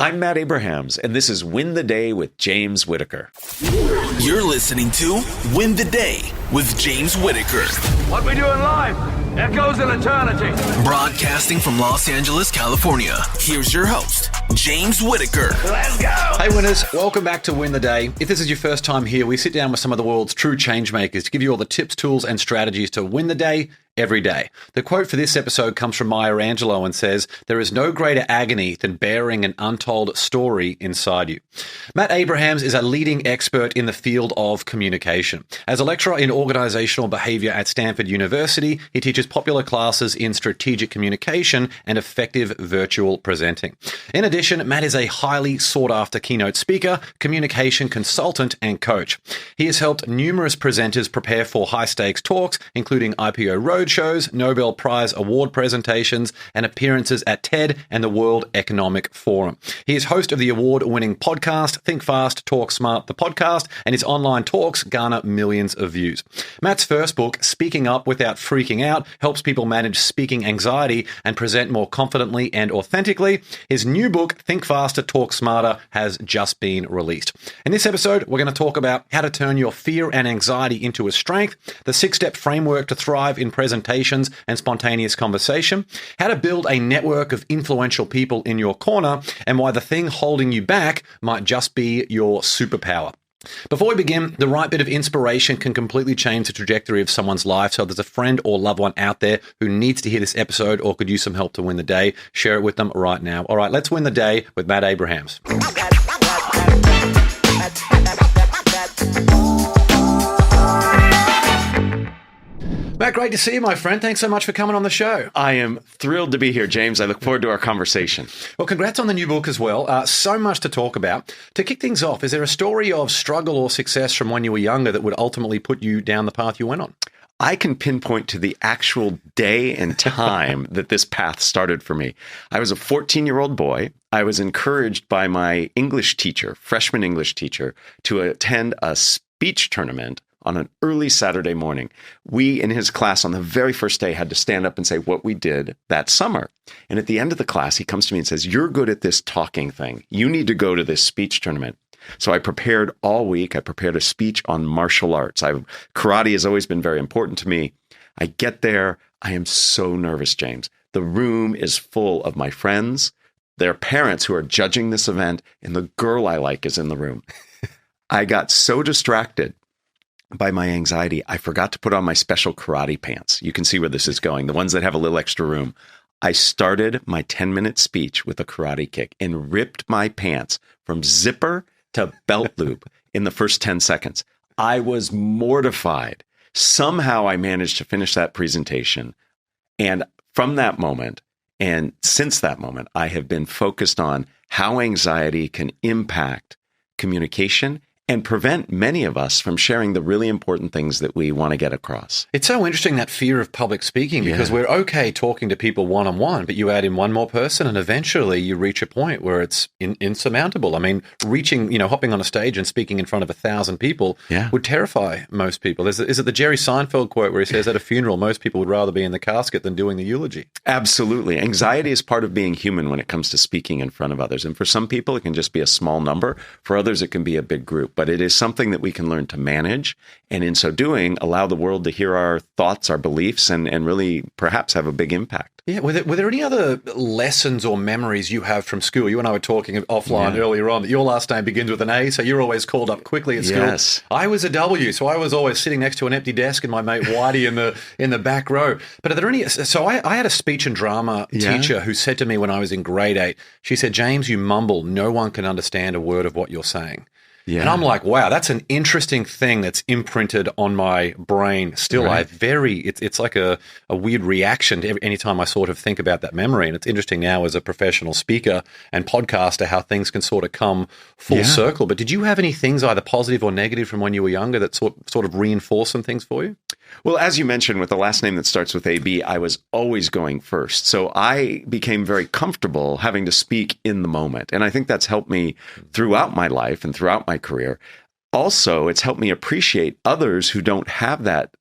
I'm Matt Abrahams, and this is Win the Day with James Whitaker. You're listening to Win the Day with James Whitaker. What we do in life echoes in eternity. Broadcasting from Los Angeles, California, here's your host, James Whitaker. Let's go! Hey winners, welcome back to Win the Day. If this is your first time here, we sit down with some of the world's true change makers to give you all the tips, tools, and strategies to win the day every day. The quote for this episode comes from Maya Angelou and says, "There is no greater agony than bearing an untold story inside you." Matt Abrahams is a leading expert in the field of communication. As a lecturer in organizational behavior at Stanford University, he teaches popular classes in strategic communication and effective virtual presenting. In addition, Matt is a highly sought-after keynote speaker, communication consultant, and coach. He has helped numerous presenters prepare for high-stakes talks, including IPO roadshows, Nobel Prize award presentations, and appearances at TED and the World Economic Forum. He is host of the award-winning podcast, Think Fast, Talk Smart, the podcast, and his online talks garner millions of views. Matt's first book, Speaking Up Without Freaking Out, helps people manage speaking anxiety and present more confidently and authentically. His new book, Think Faster, Talk Smarter, has just been released. In this episode, we're going to talk about how to turn your fear and anxiety into a strength, the 6-step framework to thrive in presentations and spontaneous conversation, how to build a network of influential people in your corner, and why the thing holding you back might just be your superpower. Before we begin, the right bit of inspiration can completely change the trajectory of someone's life. So if there's a friend or loved one out there who needs to hear this episode or could use some help to win the day, share it with them right now. All right, let's win the day with Matt Abrahams. Matt, great to see you, my friend. Thanks so much for coming on the show. I am thrilled to be here, James. I look forward to our conversation. Well, congrats on the new book as well. So much to talk about. To kick things off, is there a story of struggle or success from when you were younger that would ultimately put you down the path you went on? I can pinpoint to the actual day and time that this path started for me. I was a 14-year-old boy. I was encouraged by my English teacher, freshman English teacher, to attend a speech tournament on an early Saturday morning. We, in his class on the very first day, had to stand up and say what we did that summer. And at the end of the class, he comes to me and says, "You're good at this talking thing. You need to go to this speech tournament." So I prepared all week. I prepared a speech on martial arts. Karate has always been very important to me. I get there. I am so nervous, James. The room is full of my friends, their parents who are judging this event, and the girl I like is in the room. I got so distracted by my anxiety, I forgot to put on my special karate pants. You can see where this is going, the ones that have a little extra room. I started my 10-minute speech with a karate kick and ripped my pants from zipper to belt loop in the first 10 seconds. I was mortified. Somehow I managed to finish that presentation. And from that moment, and since that moment, I have been focused on how anxiety can impact communication and prevent many of us from sharing the really important things that we want to get across. It's so interesting, that fear of public speaking, because we're okay talking to people one-on-one, but you add in one more person and eventually you reach a point where it's insurmountable. I mean, hopping on a stage and speaking in front of 1,000 people would terrify most people. Is it the Jerry Seinfeld quote where he says at a funeral, most people would rather be in the casket than doing the eulogy? Absolutely. Anxiety is part of being human when it comes to speaking in front of others. And for some people, it can just be a small number. For others, it can be a big group. But it is something that we can learn to manage, and in so doing, allow the world to hear our thoughts, our beliefs, and really perhaps have a big impact. Yeah. Were there any other lessons or memories you have from school? You and I were talking offline earlier on that your last name begins with an A, so you're always called up quickly at school. Yes. I was a W, so I was always sitting next to an empty desk and my mate Whitey in the back row. But are there any? So I had a speech and drama teacher who said to me when I was in grade 8, she said, "James, you mumble. No one can understand a word of what you're saying." Yeah. And I'm like, wow, that's an interesting thing that's imprinted on my brain still. Right. It's like a weird reaction to anytime I sort of think about that memory. And it's interesting now as a professional speaker and podcaster how things can sort of come full circle. But did you have any things either positive or negative from when you were younger that sort of reinforce some things for you? Well, as you mentioned, with the last name that starts with AB, I was always going first. So I became very comfortable having to speak in the moment. And I think that's helped me throughout my life and throughout my career. Also, it's helped me appreciate others who don't have that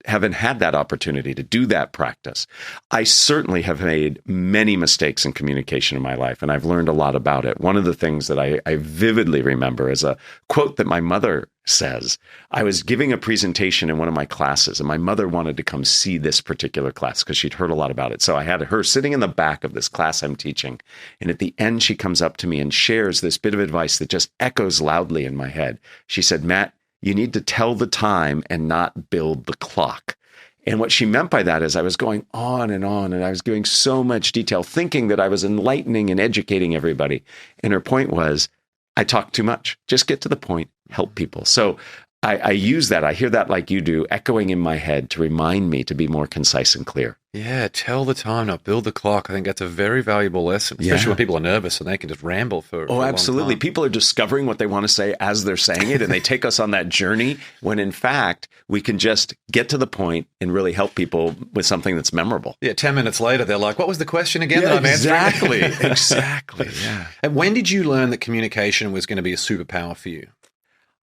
haven't had that opportunity to do that practice. I certainly have made many mistakes in communication in my life, and I've learned a lot about it. One of the things that I vividly remember is a quote that my mother says. I was giving a presentation in one of my classes, and my mother wanted to come see this particular class because she'd heard a lot about it. So I had her sitting in the back of this class I'm teaching, and at the end, she comes up to me and shares this bit of advice that just echoes loudly in my head. She said, "Matt, you need to tell the time and not build the clock." And what she meant by that is I was going on, and I was giving so much detail, thinking that I was enlightening and educating everybody. And her point was, I talk too much. Just get to the point, help people. So I use that. I hear that like you do, echoing in my head to remind me to be more concise and clear. Yeah, tell the time, not build the clock. I think that's a very valuable lesson, especially when people are nervous and they can just ramble for a absolutely. long time. People are discovering what they want to say as they're saying it, and they take us on that journey when, in fact, we can just get to the point and really help people with something that's memorable. Yeah, 10 minutes later, they're like, what was the question again that I'm answering? Exactly. Yeah. And when did you learn that communication was going to be a superpower for you?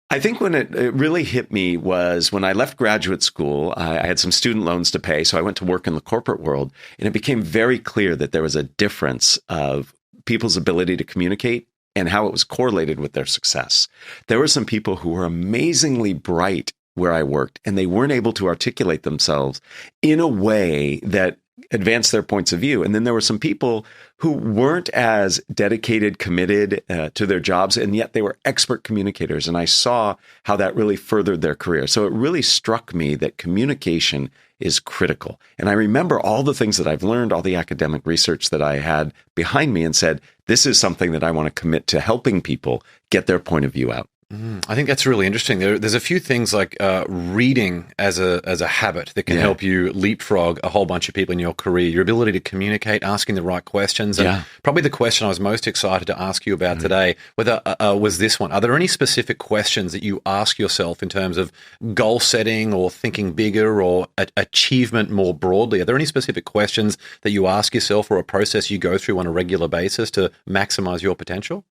I think when it really hit me was when I left graduate school. I had some student loans to pay, so I went to work in the corporate world, and it became very clear that there was a difference of people's ability to communicate and how it was correlated with their success. There were some people who were amazingly bright where I worked, and they weren't able to articulate themselves in a way that advance their points of view. And then there were some people who weren't as dedicated, committed to their jobs, and yet they were expert communicators. And I saw how that really furthered their career. So it really struck me that communication is critical. And I remember all the things that I've learned, all the academic research that I had behind me, and said, this is something that I want to commit to helping people get their point of view out. I think that's really interesting. There's a few things like reading as a habit that can help you leapfrog a whole bunch of people in your career. Your ability to communicate, asking the right questions. And probably the question I was most excited to ask you about today was this one. Are there any specific questions that you ask yourself in terms of goal setting or thinking bigger or achievement more broadly? Are there any specific questions that you ask yourself or a process you go through on a regular basis to maximize your potential?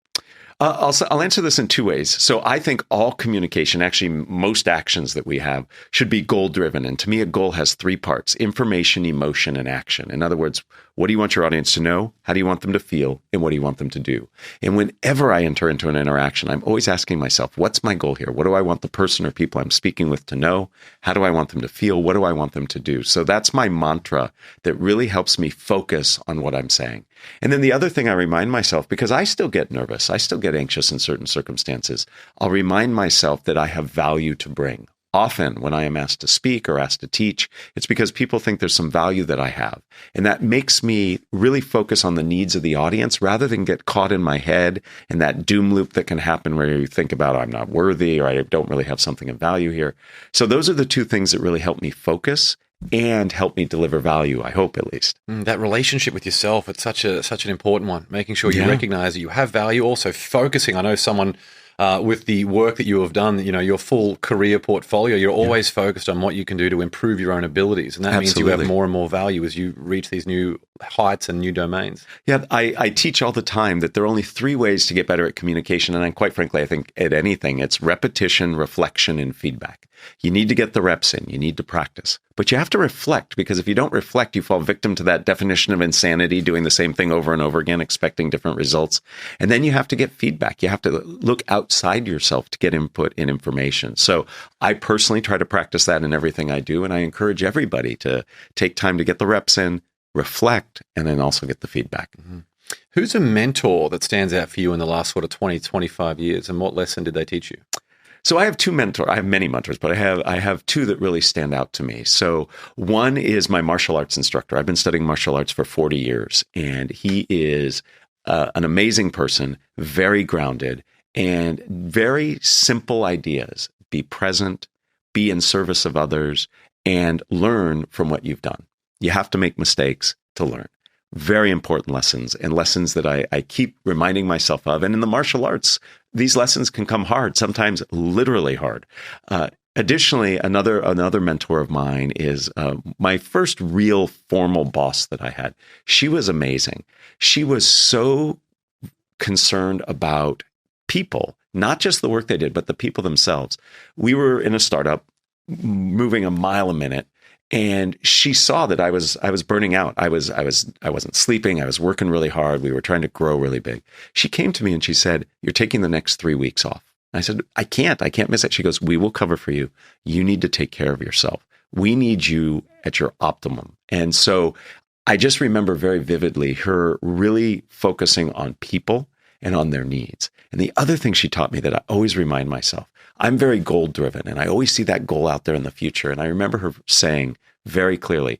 I'll answer this in two ways. So I think all communication, actually most actions that we have, should be goal-driven. And to me, a goal has three parts: information, emotion, and action. In other words, what do you want your audience to know? How do you want them to feel? And what do you want them to do? And whenever I enter into an interaction, I'm always asking myself, what's my goal here? What do I want the person or people I'm speaking with to know? How do I want them to feel? What do I want them to do? So that's my mantra that really helps me focus on what I'm saying. And then the other thing I remind myself, because I still get nervous, I still get anxious in certain circumstances, I'll remind myself that I have value to bring. Often when I am asked to speak or asked to teach, it's because people think there's some value that I have. And that makes me really focus on the needs of the audience rather than get caught in my head and that doom loop that can happen where you think about, I'm not worthy, or I don't really have something of value here. So those are the two things that really help me focus and help me deliver value, I hope, at least. That relationship with yourself, it's such an important one. Making sure you recognize that you have value, also focusing. I know someone with the work that you have done, your full career portfolio, you're always focused on what you can do to improve your own abilities. And that means you have more and more value as you reach these new heights and new domains. Yeah, I teach all the time that there are only three ways to get better at communication. And quite frankly, I think at anything, it's repetition, reflection, and feedback. You need to get the reps in. You need to practice. But you have to reflect, because if you don't reflect, you fall victim to that definition of insanity, doing the same thing over and over again, expecting different results. And then you have to get feedback. You have to look outside yourself to get input and information. So I personally try to practice that in everything I do. And I encourage everybody to take time to get the reps in, reflect, and then also get the feedback. Mm-hmm. Who's a mentor that stands out for you in the last 20, 25 years? And what lesson did they teach you? So I have two mentors. I have many mentors, but I have two that really stand out to me. So one is my martial arts instructor. I've been studying martial arts for 40 years, and he is an amazing person, very grounded, and very simple ideas. Be present, be in service of others, and learn from what you've done. You have to make mistakes to learn. Very important lessons, and lessons that I keep reminding myself of. And in the martial arts, these lessons can come hard, sometimes literally hard. Additionally, another mentor of mine is my first real formal boss that I had. She was amazing. She was so concerned about people, not just the work they did, but the people themselves. We were in a startup moving a mile a minute. And she saw that I was burning out. I wasn't sleeping. I was working really hard. We were trying to grow really big. She came to me and she said, "You're taking the next 3 weeks off." And I said, I can't miss it. She goes, "We will cover for you. You need to take care of yourself. We need you at your optimum." And so I just remember very vividly her really focusing on people and on their needs. And the other thing she taught me that I always remind myself, I'm very goal driven and I always see that goal out there in the future. And I remember her saying very clearly,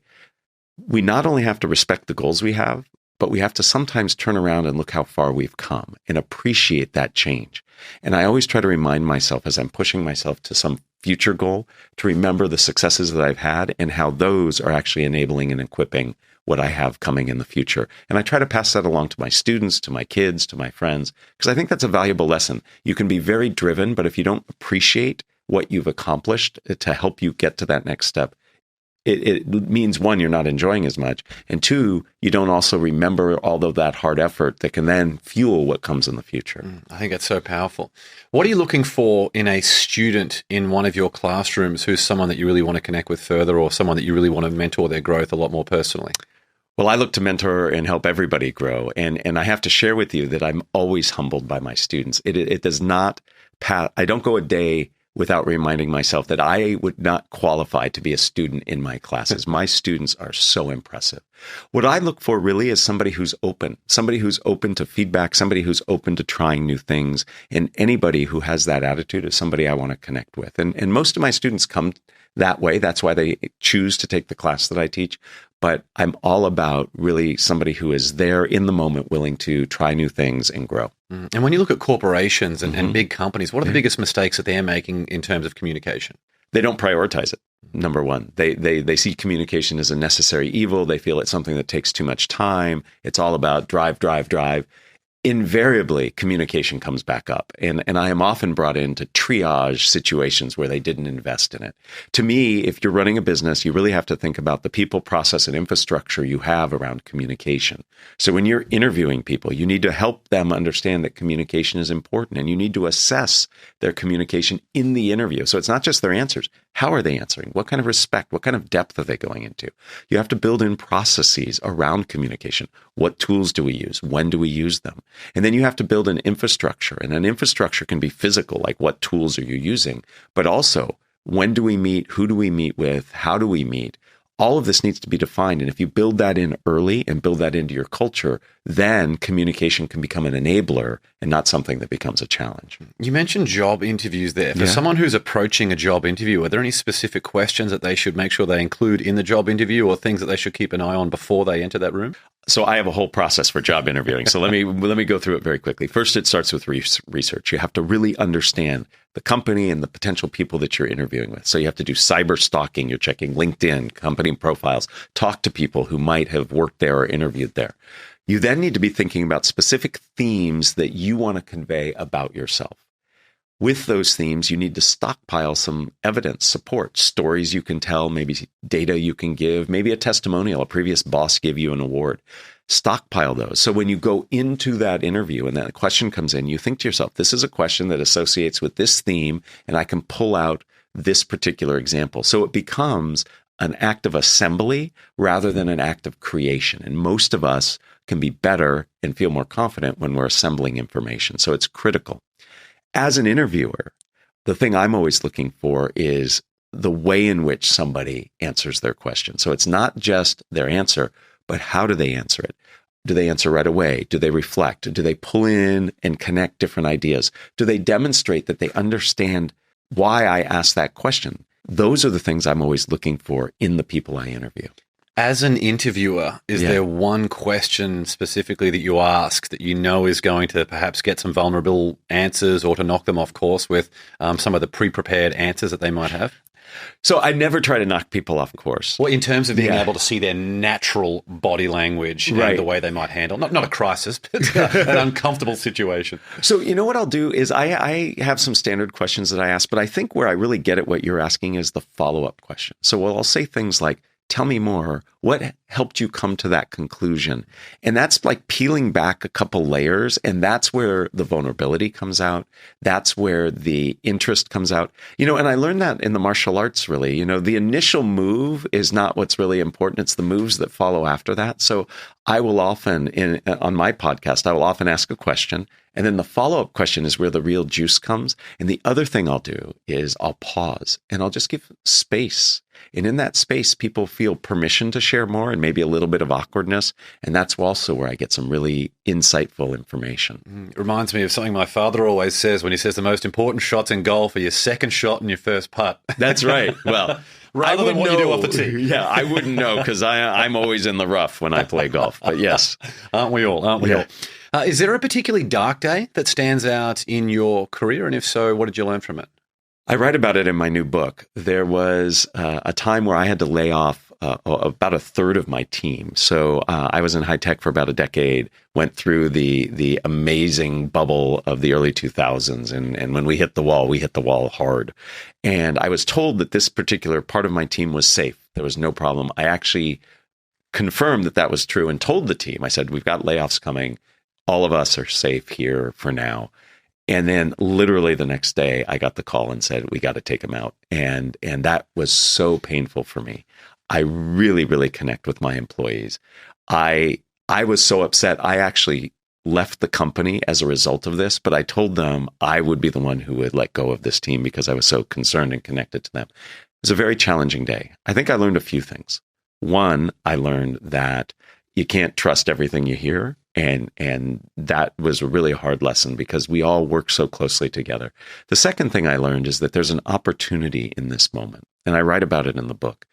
we not only have to respect the goals we have, but we have to sometimes turn around and look how far we've come and appreciate that change. And I always try to remind myself as I'm pushing myself to some future goal to remember the successes that I've had and how those are actually enabling and equipping what I have coming in the future. And I try to pass that along to my students, to my kids, to my friends, because I think that's a valuable lesson. You can be very driven, but if you don't appreciate what you've accomplished to help you get to that next step, it means, one, you're not enjoying as much, and two, you don't also remember all of that hard effort that can then fuel what comes in the future. I think that's so powerful. What are you looking for in a student in one of your classrooms who's someone that you really want to connect with further, or someone that you really want to mentor their growth a lot more personally? Well, I look to mentor and help everybody grow. And I have to share with you that I'm always humbled by my students. It does not I don't go a day without reminding myself that I would not qualify to be a student in my classes. My students are so impressive. What I look for really is somebody who's open to feedback, somebody who's open to trying new things. And anybody who has that attitude is somebody I want to connect with. And most of my students come that way. That's why they choose to take the class that I teach. But I'm all about really somebody who is there in the moment, willing to try new things and grow. And when you look at corporations and big companies, what are the biggest mistakes that they're making in terms of communication? They don't prioritize it. Number one, they see communication as a necessary evil. They feel it's something that takes too much time. It's all about drive. Invariably, communication comes back up. And I am often brought in to triage situations where they didn't invest in it. To me, if you're running a business, you really have to think about the people, process, and infrastructure you have around communication. So when you're interviewing people, you need to help them understand that communication is important, and you need to assess their communication in the interview. So it's not just their answers. How are they answering? What kind of respect? What kind of depth are they going into? You have to build in processes around communication. What tools do we use? When do we use them? And then you have to build an infrastructure. And an infrastructure can be physical, like what tools are you using? But also, when do we meet? Who do we meet with? How do we meet? All of this needs to be defined. And if you build that in early and build that into your culture, then communication can become an enabler and not something that becomes a challenge. You mentioned job interviews there. For someone who's approaching a job interview, are there any specific questions that they should make sure they include in the job interview, or things that they should keep an eye on before they enter that room? So I have a whole process for job interviewing. So let me go through it very quickly. First, it starts with research. You have to really understand the company and the potential people that you're interviewing with. So you have to do cyber stalking. You're checking LinkedIn, company profiles, talk to people who might have worked there or interviewed there. You then need to be thinking about specific themes that you want to convey about yourself. With those themes, you need to stockpile some evidence, support, stories you can tell, maybe data you can give, maybe a testimonial, a previous boss gave you an award. Stockpile those. So when you go into that interview and that question comes in, you think to yourself, this is a question that associates with this theme, and I can pull out this particular example. So it becomes an act of assembly rather than an act of creation. And most of us can be better and feel more confident when we're assembling information. So it's critical. As an interviewer, the thing I'm always looking for is the way in which somebody answers their question. So it's not just their answer, but how do they answer it? Do they answer right away? Do they reflect? Do they pull in and connect different ideas? Do they demonstrate that they understand why I asked that question? Those are the things I'm always looking for in the people I interview. As an interviewer, is there one question specifically that you ask that you know is going to perhaps get some vulnerable answers, or to knock them off course with some of the pre-prepared answers that they might have? So I never try to knock people off course. Well, in terms of being able to see their natural body language and the way they might handle, not a crisis, but an uncomfortable situation. So you know what I'll do is I have some standard questions that I ask, but I think where I really get at what you're asking is the follow-up question. So I'll say things like, Tell me more. What helped you come to that conclusion? And that's like peeling back a couple layers. And that's where the vulnerability comes out. That's where the interest comes out. And I learned that in the martial arts, really. The initial move is not what's really important. It's the moves that follow after that. So I will often, on my podcast, I will often ask a question. And then the follow-up question is where the real juice comes. And the other thing I'll do is I'll pause and I'll just give space. And in that space, people feel permission to share more and maybe a little bit of awkwardness. And that's also where I get some really insightful information. It reminds me of something my father always says when he says the most important shots in golf are your second shot and your first putt. That's right. Well, rather than what you do off the tee. Yeah, I wouldn't know because I'm always in the rough when I play golf. But yes. Aren't we all? Is there a particularly dark day that stands out in your career? And if so, what did you learn from it? I write about it in my new book. There was a time where I had to lay off about a third of my team. So I was in high tech for about a decade, went through the amazing bubble of the early 2000s. And when we hit the wall hard. And I was told that this particular part of my team was safe. There was no problem. I actually confirmed that was true and told the team, I said, we've got layoffs coming. All of us are safe here for now. And then literally the next day, I got the call and said, we got to take him out. And that was so painful for me. I really, really connect with my employees. I was so upset. I actually left the company as a result of this, but I told them I would be the one who would let go of this team because I was so concerned and connected to them. It was a very challenging day. I think I learned a few things. One, I learned that you can't trust everything you hear. And that was a really hard lesson because we all work so closely together. The second thing I learned is that there's an opportunity in this moment. And I write about it in the book.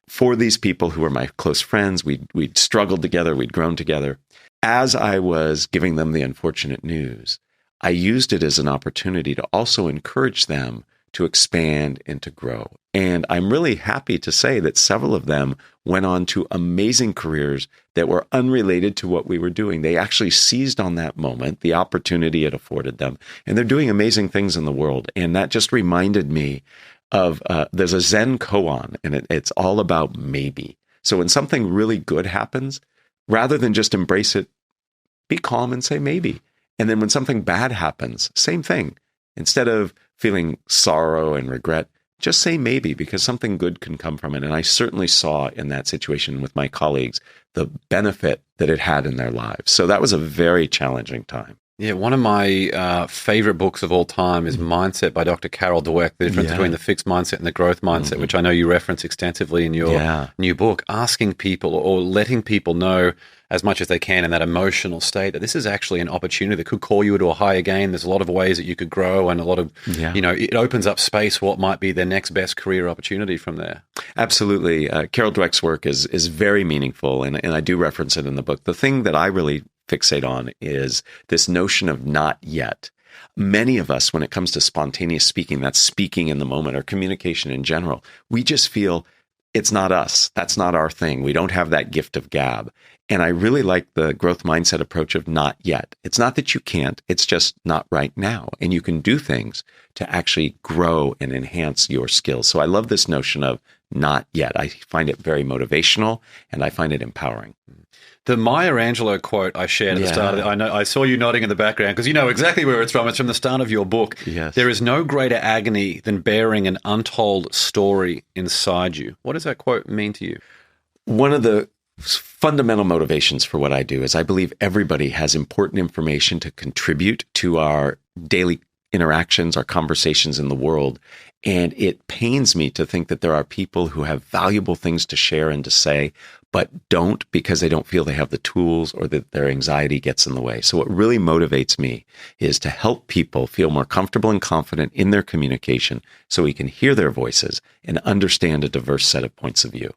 For these people who were my close friends, we'd struggled together, we'd grown together. As I was giving them the unfortunate news, I used it as an opportunity to also encourage them to expand and to grow. And I'm really happy to say that several of them went on to amazing careers that were unrelated to what we were doing. They actually seized on that moment, the opportunity it afforded them, and they're doing amazing things in the world. And that just reminded me of, there's a Zen koan, and it's all about maybe. So when something really good happens, rather than just embrace it, be calm and say maybe. And then when something bad happens, same thing. Instead of feeling sorrow and regret, just say maybe, because something good can come from it. And I certainly saw in that situation with my colleagues the benefit that it had in their lives. So that was a very challenging time. Yeah, one of my favorite books of all time is Mindset by Dr. Carol Dweck, the difference between the fixed mindset and the growth mindset, which I know you reference extensively in your new book, asking people or letting people know as much as they can in that emotional state that this is actually an opportunity that could call you to a higher game. There's a lot of ways that you could grow and a lot of, it opens up space for what might be their next best career opportunity from there. Absolutely. Carol Dweck's work is very meaningful, and I do reference it in the book. The thing that I really fixate on is this notion of not yet. Many of us, when it comes to spontaneous speaking, that's speaking in the moment or communication in general, we just feel it's not us. That's not our thing. We don't have that gift of gab. And I really like the growth mindset approach of not yet. It's not that you can't, it's just not right now. And you can do things to actually grow and enhance your skills. So I love this notion of not yet. I find it very motivational and I find it empowering. The Maya Angelou quote I shared at the start of it, I saw you nodding in the background because you know exactly where it's from. It's from the start of your book. Yes. There is no greater agony than bearing an untold story inside you. What does that quote mean to you? One of the fundamental motivations for what I do is I believe everybody has important information to contribute to our daily interactions, our conversations in the world. And it pains me to think that there are people who have valuable things to share and to say, but don't because they don't feel they have the tools or that their anxiety gets in the way. So what really motivates me is to help people feel more comfortable and confident in their communication so we can hear their voices and understand a diverse set of points of view.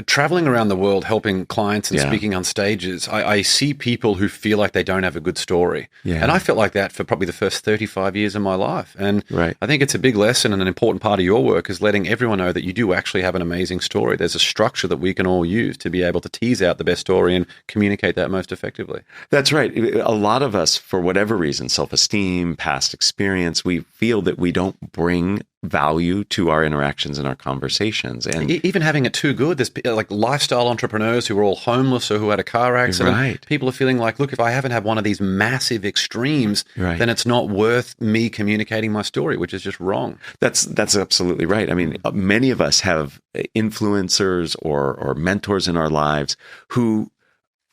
Traveling around the world, helping clients and speaking on stages, I see people who feel like they don't have a good story. Yeah. And I felt like that for probably the first 35 years of my life. And I think it's a big lesson and an important part of your work is letting everyone know that you do actually have an amazing story. There's a structure that we can all use to be able to tease out the best story and communicate that most effectively. That's right. A lot of us, for whatever reason, self-esteem, past experience, we feel that we don't bring value to our interactions and our conversations. And even having it too good, there's like lifestyle entrepreneurs who are all homeless or who had a car accident. Right. People are feeling like, look, if I haven't had one of these massive extremes, Right. then it's not worth me communicating my story, which is just wrong. That's absolutely right. I mean, many of us have influencers or mentors in our lives who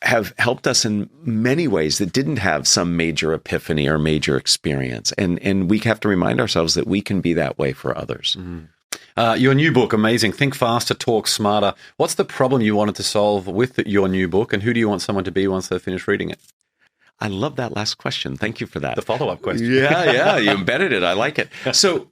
have helped us in many ways that didn't have some major epiphany or major experience. And we have to remind ourselves that we can be that way for others. Your new book, amazing. Think Faster, Talk Smarter. What's the problem you wanted to solve with your new book, and who do you want someone to be once they've finished reading it? I love that last question. Thank you for that. The follow-up question. Yeah, you embedded it. I like it. So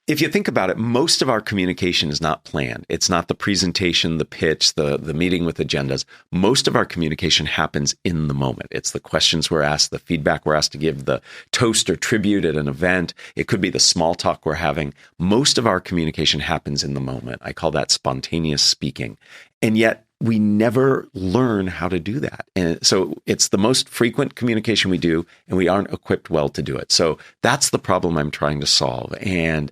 if you think about it, most of our communication is not planned. It's not the presentation, the pitch, the meeting with agendas. Most of our communication happens in the moment. It's the questions we're asked, the feedback we're asked to give, the toast or tribute at an event. It could be the small talk we're having. Most of our communication happens in the moment. I call that spontaneous speaking. And yet we never learn how to do that. And so it's the most frequent communication we do, and we aren't equipped well to do it. So that's the problem I'm trying to solve. And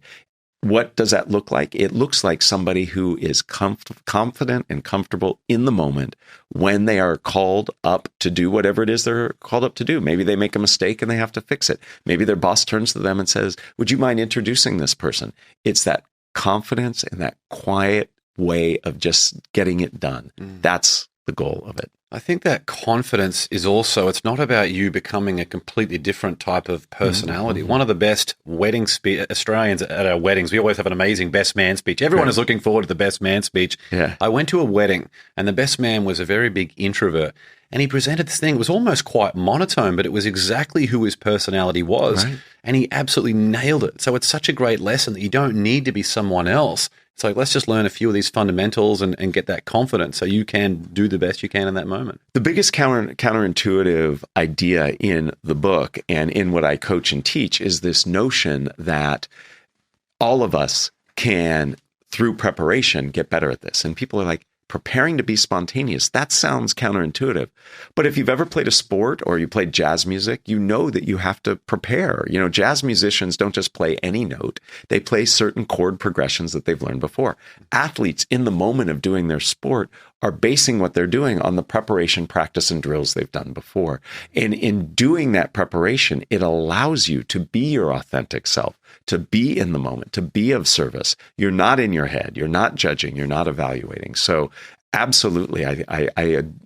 what does that look like? It looks like somebody who is confident and comfortable in the moment when they are called up to do whatever it is they're called up to do. Maybe they make a mistake and they have to fix it. Maybe their boss turns to them and says, "Would you mind introducing this person?" It's that confidence and that quiet way of just getting it done. That's the goal of it. I think that confidence is also, it's not about you becoming a completely different type of personality. One of the best wedding Australians at our weddings, we always have an amazing best man speech. Everyone is looking forward to the best man speech. Yeah. I went to a wedding and the best man was a very big introvert. And he presented this thing. It was almost quite monotone, but it was exactly who his personality was. Right. And he absolutely nailed it. So it's such a great lesson that you don't need to be someone else. So let's just learn a few of these fundamentals and get that confidence so you can do the best you can in that moment. The biggest counterintuitive idea in the book and in what I coach and teach is this notion that all of us can, through preparation, get better at this. And people are like, preparing to be spontaneous, that sounds counterintuitive. But if you've ever played a sport or you played jazz music, you know that you have to prepare. You know, jazz musicians don't just play any note. They play certain chord progressions that they've learned before. Athletes, in the moment of doing their sport, are basing what they're doing on the preparation, practice, and drills they've done before. And in doing that preparation, it allows you to be your authentic self, to be in the moment, to be of service. You're not in your head. You're not judging. You're not evaluating. So absolutely, I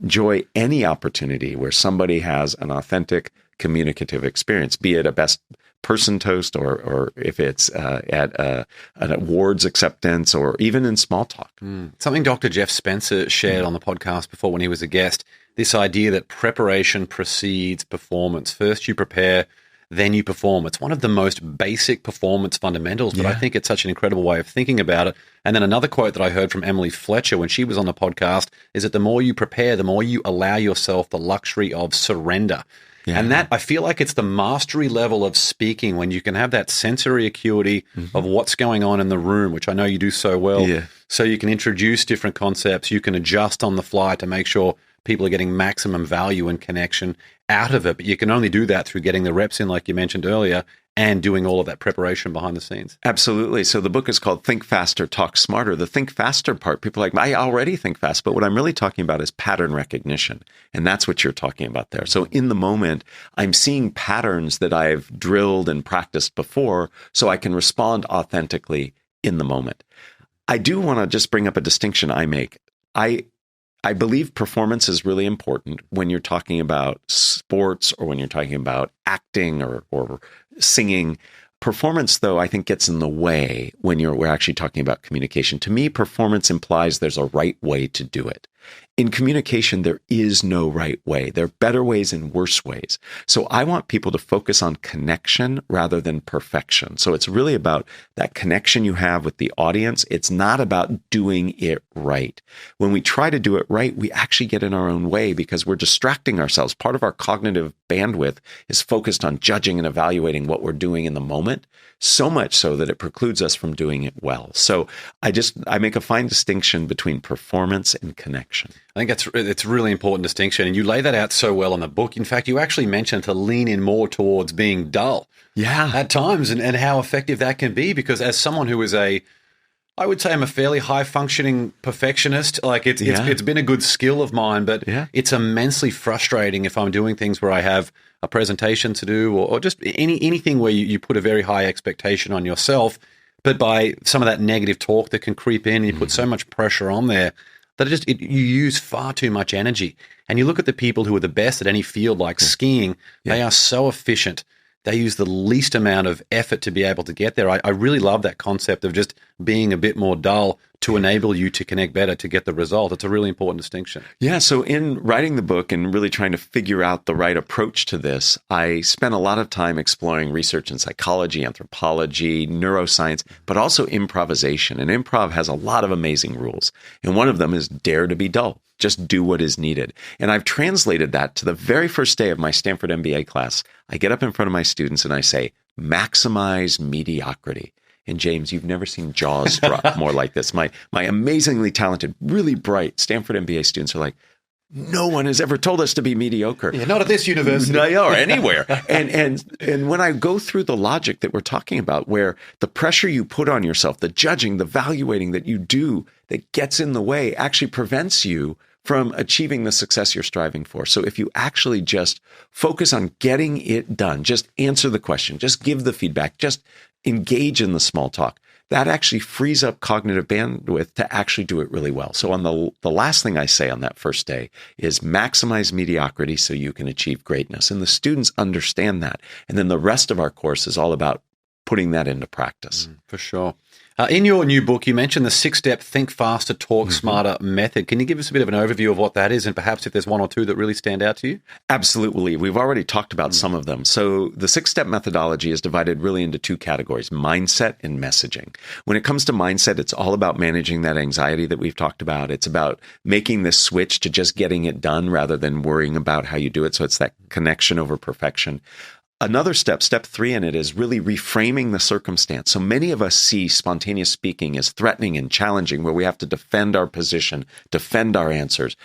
enjoy any opportunity where somebody has an authentic communicative experience, be it a best person toast or if it's at an awards acceptance or even in small talk. Something Dr. Jeff Spencer shared on the podcast before when he was a guest, this idea that preparation precedes performance. First you prepare, then you perform. It's one of the most basic performance fundamentals, but I think it's such an incredible way of thinking about it. And then another quote that I heard from Emily Fletcher when she was on the podcast is that the more you prepare, the more you allow yourself the luxury of surrender. Yeah. And that, I feel like it's the mastery level of speaking when you can have that sensory acuity of what's going on in the room, which I know you do so well. Yeah. So you can introduce different concepts. You can adjust on the fly to make sure people are getting maximum value and connection out of it. But you can only do that through getting the reps in, like you mentioned earlier, and doing all of that preparation behind the scenes. Absolutely. So the book is called Think Faster, Talk Smarter. The think faster part, people are like, I already think fast, but what I'm really talking about is pattern recognition. And that's what you're talking about there. So in the moment, I'm seeing patterns that I've drilled and practiced before so I can respond authentically in the moment. I do want to just bring up a distinction I make. I believe performance is really important when you're talking about sports or when you're talking about acting or singing. Performance, though, I think gets in the way when we're actually talking about communication. To me, performance implies there's a right way to do it. In communication, there is no right way. There are better ways and worse ways. So I want people to focus on connection rather than perfection. So it's really about that connection you have with the audience. It's not about doing it right. When we try to do it right, we actually get in our own way because we're distracting ourselves. Part of our cognitive bandwidth is focused on judging and evaluating what we're doing in the moment, so much so that it precludes us from doing it well. So I make a fine distinction between performance and connection. perfection. I think it's a really important distinction, and you lay that out so well in the book. In fact, you actually mentioned to lean in more towards being dull at times and how effective that can be, because as someone who is I would say I'm a fairly high-functioning perfectionist. Like it's been a good skill of mine, but it's immensely frustrating if I'm doing things where I have a presentation to do or just anything where you put a very high expectation on yourself, but by some of that negative talk that can creep in and you put so much pressure on there that you use far too much energy. And you look at the people who are the best at any field like skiing, they are so efficient. They use the least amount of effort to be able to get there. I really love that concept of just being a bit more dull to enable you to connect better to get the result. It's a really important distinction. Yeah. So in writing the book and really trying to figure out the right approach to this, I spent a lot of time exploring research in psychology, anthropology, neuroscience, but also improvisation. And improv has a lot of amazing rules. And one of them is dare to be dull. Just do what is needed. And I've translated that to the very first day of my Stanford MBA class. I get up in front of my students and I say, maximize mediocrity. And James, you've never seen jaws drop more like this. My amazingly talented, really bright Stanford MBA students are like, no one has ever told us to be mediocre. Yeah, not at this university. No, or anywhere. And when I go through the logic that we're talking about, where the pressure you put on yourself, the judging, the evaluating that you do that gets in the way actually prevents you from achieving the success you're striving for. So if you actually just focus on getting it done, just answer the question, just give the feedback, just engage in the small talk, that actually frees up cognitive bandwidth to actually do it really well. So on the last thing I say on that first day is maximize mediocrity so you can achieve greatness. And the students understand that. And then the rest of our course is all about putting that into practice. For sure. In your new book, you mentioned the 6-step Think Faster, Talk Smarter method. Can you give us a bit of an overview of what that is, and perhaps if there's one or two that really stand out to you? Absolutely. We've already talked about some of them. So the 6-step methodology is divided really into two categories, mindset and messaging. When it comes to mindset, it's all about managing that anxiety that we've talked about. It's about making this switch to just getting it done rather than worrying about how you do it. So it's that connection over perfection. Another step 3 in it, is really reframing the circumstance. So many of us see spontaneous speaking as threatening and challenging, where we have to defend our position, defend our answers,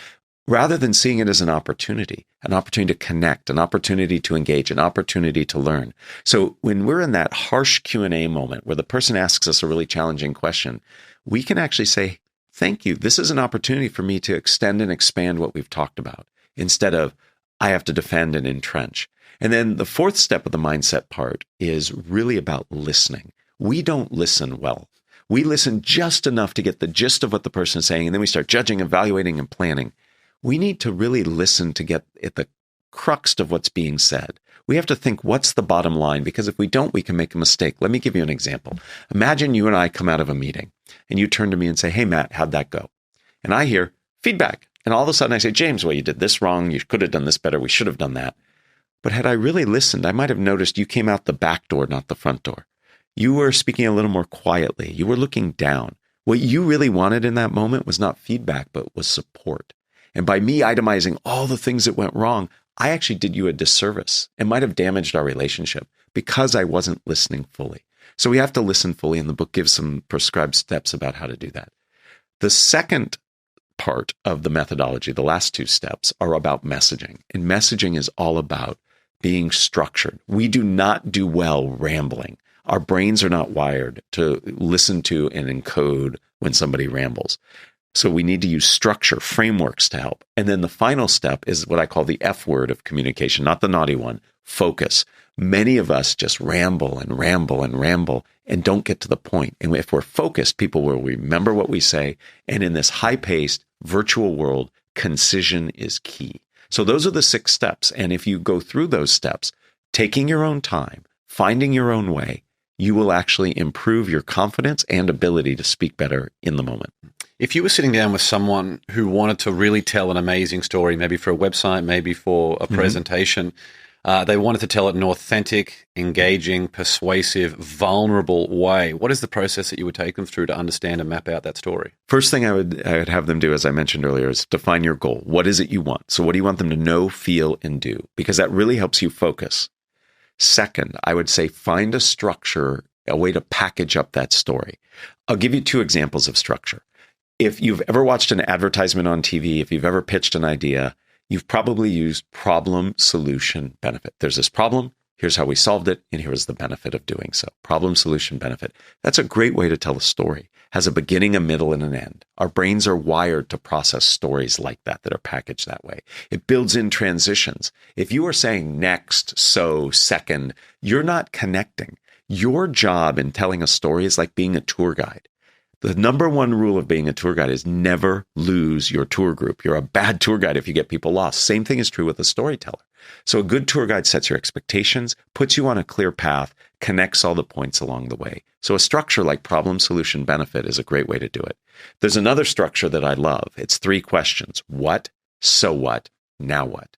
rather than seeing it as an opportunity to connect, an opportunity to engage, an opportunity to learn. So when we're in that harsh Q&A moment where the person asks us a really challenging question, we can actually say, thank you. This is an opportunity for me to extend and expand what we've talked about, instead of I have to defend and entrench. And then the fourth step of the mindset part is really about listening. We don't listen well. We listen just enough to get the gist of what the person is saying, and then we start judging, evaluating, and planning. We need to really listen to get at the crux of what's being said. We have to think, what's the bottom line? Because if we don't, we can make a mistake. Let me give you an example. Imagine you and I come out of a meeting, and you turn to me and say, hey, Matt, how'd that go? And I hear feedback. And all of a sudden I say, James, well, you did this wrong. You could have done this better. We should have done that. But had I really listened, I might have noticed you came out the back door, not the front door. You were speaking a little more quietly. You were looking down. What you really wanted in that moment was not feedback, but was support. And by me itemizing all the things that went wrong, I actually did you a disservice and might have damaged our relationship because I wasn't listening fully. So we have to listen fully, and the book gives some prescribed steps about how to do that. The second part of the methodology, the last two steps, are about messaging. And messaging is all about being structured. We do not do well rambling. Our brains are not wired to listen to and encode when somebody rambles. So we need to use structure, frameworks to help. And then the final step is what I call the F word of communication, not the naughty one, focus. Many of us just ramble and ramble and ramble and don't get to the point. And if we're focused, people will remember what we say. And in this high-paced virtual world, concision is key. So those are the 6 steps. And if you go through those steps, taking your own time, finding your own way, you will actually improve your confidence and ability to speak better in the moment. If you were sitting down with someone who wanted to really tell an amazing story, maybe for a website, maybe for a presentation, they wanted to tell it in an authentic, engaging, persuasive, vulnerable way, what is the process that you would take them through to understand and map out that story? First thing I would have them do, as I mentioned earlier, is define your goal. What is it you want? So what do you want them to know, feel, and do? Because that really helps you focus. Second, I would say find a structure, a way to package up that story. I'll give you 2 examples of structure. If you've ever watched an advertisement on TV, if you've ever pitched an idea, you've probably used problem, solution, benefit. There's this problem. Here's how we solved it. And here's the benefit of doing so. Problem, solution, benefit. That's a great way to tell a story. Has a beginning, a middle, and an end. Our brains are wired to process stories like that are packaged that way. It builds in transitions. If you are saying next, so, second, you're not connecting. Your job in telling a story is like being a tour guide. The number one rule of being a tour guide is never lose your tour group. You're a bad tour guide if you get people lost. Same thing is true with a storyteller. So a good tour guide sets your expectations, puts you on a clear path, connects all the points along the way. So a structure like problem, solution, benefit is a great way to do it. There's another structure that I love. It's 3 questions. What? So what? Now what?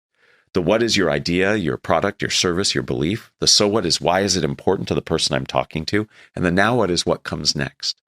The what is your idea, your product, your service, your belief. The so what is why is it important to the person I'm talking to? And the now what is what comes next.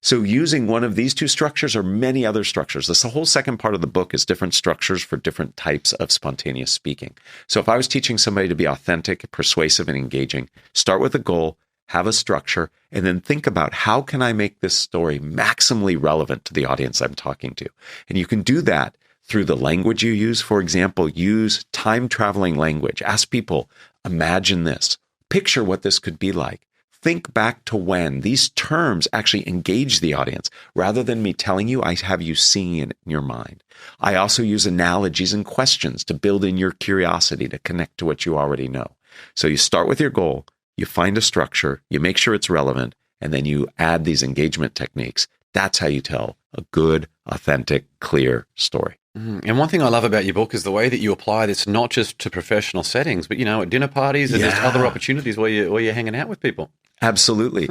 So using one of these 2 structures or many other structures, the whole second part of the book is different structures for different types of spontaneous speaking. So if I was teaching somebody to be authentic, persuasive, and engaging, start with a goal, have a structure, and then think about how can I make this story maximally relevant to the audience I'm talking to? And you can do that through the language you use. For example, use time-traveling language. Ask people, imagine this. Picture what this could be like. Think back to when. These terms actually engage the audience. Rather than me telling you, I have you seeing it in your mind. I also use analogies and questions to build in your curiosity to connect to what you already know. So you start with your goal, you find a structure, you make sure it's relevant, and then you add these engagement techniques. That's how you tell a good, authentic, clear story. And one thing I love about your book is the way that you apply this not just to professional settings, but, at dinner parties and just other opportunities where you're hanging out with people. Absolutely.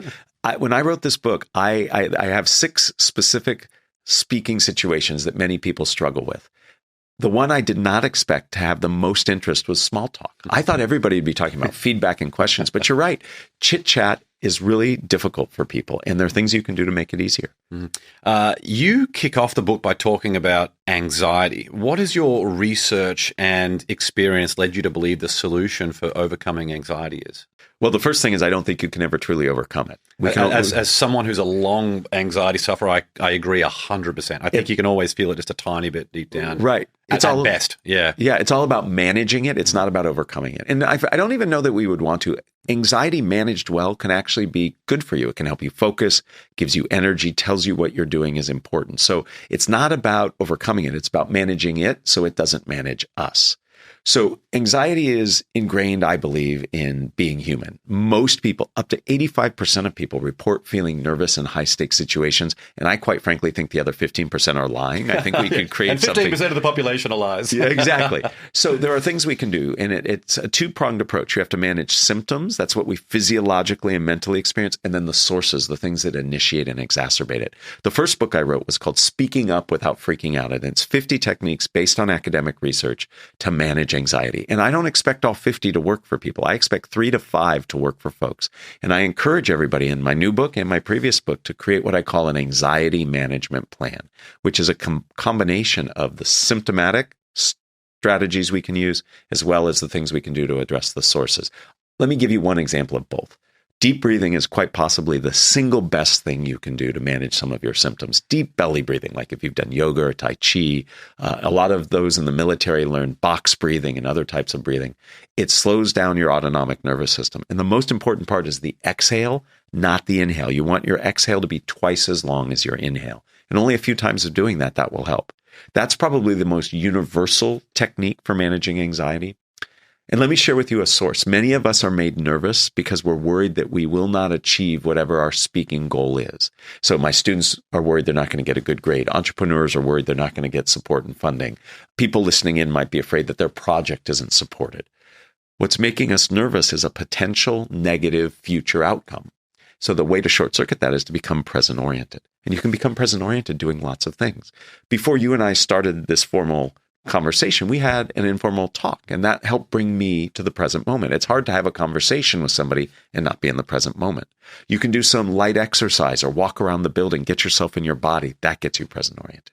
When I wrote this book, I have 6 specific speaking situations that many people struggle with. The one I did not expect to have the most interest was small talk. I thought everybody would be talking about feedback and questions, but you're right. Chit chat is really difficult for people, and there are things you can do to make it easier. You kick off the book by talking about anxiety. What has your research and experience led you to believe the solution for overcoming anxiety is? Well, the first thing is I don't think you can ever truly overcome it. As someone who's a long anxiety sufferer, I agree 100%. I think you can always feel it just a tiny bit deep down. Right. It's at best. Yeah. Yeah. It's all about managing it. It's not about overcoming it. And I don't even know that we would want to. Anxiety managed well can actually be good for you. It can help you focus, gives you energy, tells you what you're doing is important. So it's not about overcoming it. It's about managing it so it doesn't manage us. So anxiety is ingrained, I believe, in being human. Most people, up to 85% of people, report feeling nervous in high-stakes situations. And I quite frankly think the other 15% are lying. I think we could create and 15% something. of the population are lies. Yeah, exactly. So there are things we can do. And it's a 2-pronged approach. You have to manage symptoms. That's what we physiologically and mentally experience. And then the sources, the things that initiate and exacerbate it. The first book I wrote was called Speaking Up Without Freaking Out. And it's 50 techniques based on academic research to manage anxiety. And I don't expect all 50 to work for people. I expect 3 to 5 to work for folks. And I encourage everybody in my new book and my previous book to create what I call an anxiety management plan, which is a combination of the symptomatic strategies we can use, as well as the things we can do to address the sources. Let me give you one example of both. Deep breathing is quite possibly the single best thing you can do to manage some of your symptoms. Deep belly breathing, like if you've done yoga or Tai Chi, a lot of those in the military learn box breathing and other types of breathing. It slows down your autonomic nervous system. And the most important part is the exhale, not the inhale. You want your exhale to be twice as long as your inhale. And only a few times of doing that, that will help. That's probably the most universal technique for managing anxiety. And let me share with you a source. Many of us are made nervous because we're worried that we will not achieve whatever our speaking goal is. So my students are worried they're not going to get a good grade. Entrepreneurs are worried they're not going to get support and funding. People listening in might be afraid that their project isn't supported. What's making us nervous is a potential negative future outcome. So the way to short circuit that is to become present oriented. And you can become present oriented doing lots of things. Before you and I started this formal conversation, we had an informal talk, and that helped bring me to the present moment. It's hard to have a conversation with somebody and not be in the present moment. You can do some light exercise or walk around the building, get yourself in your body. That gets you present oriented.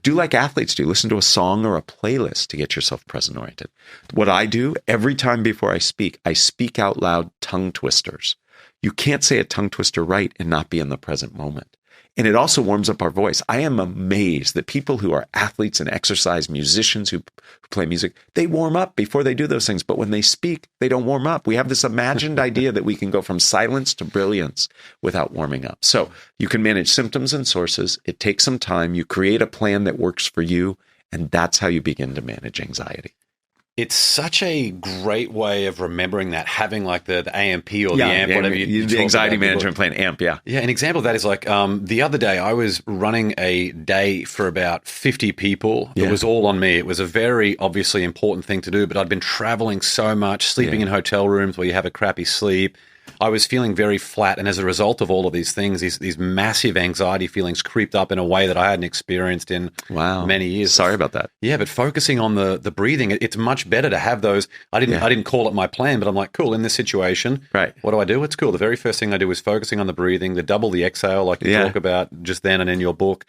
Do like athletes do. Listen to a song or a playlist to get yourself present oriented. What I do every time before I speak out loud tongue twisters. You can't say a tongue twister right and not be in the present moment. And it also warms up our voice. I am amazed that people who are athletes and exercise, musicians who play music, they warm up before they do those things. But when they speak, they don't warm up. We have this imagined idea that we can go from silence to brilliance without warming up. So you can manage symptoms and sources. It takes some time. You create a plan that works for you. And that's how you begin to manage anxiety. It's such a great way of remembering that, having like the AMP or the AMP, whatever you the anxiety about. management plan, AMP, yeah. Yeah, an example of that is like the other day I was running a day for about 50 people. It was all on me. It was a very obviously important thing to do, but I'd been traveling so much, sleeping in hotel rooms where you have a crappy sleep. I was feeling very flat, and as a result of all of these things, these massive anxiety feelings creeped up in a way that I hadn't experienced in many years. Sorry about that. Yeah, but focusing on the breathing, it's much better to have those. I didn't call it my plan, but I'm like, cool, in this situation, right? What do? It's cool. The very first thing I do is focusing on the breathing, the double the exhale, like you talk about just then and in your book.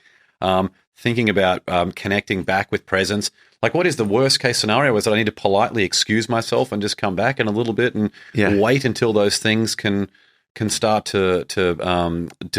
Thinking about connecting back with presence. Like, what is the worst case scenario? Is that I need to politely excuse myself and just come back in a little bit and wait until those things can start to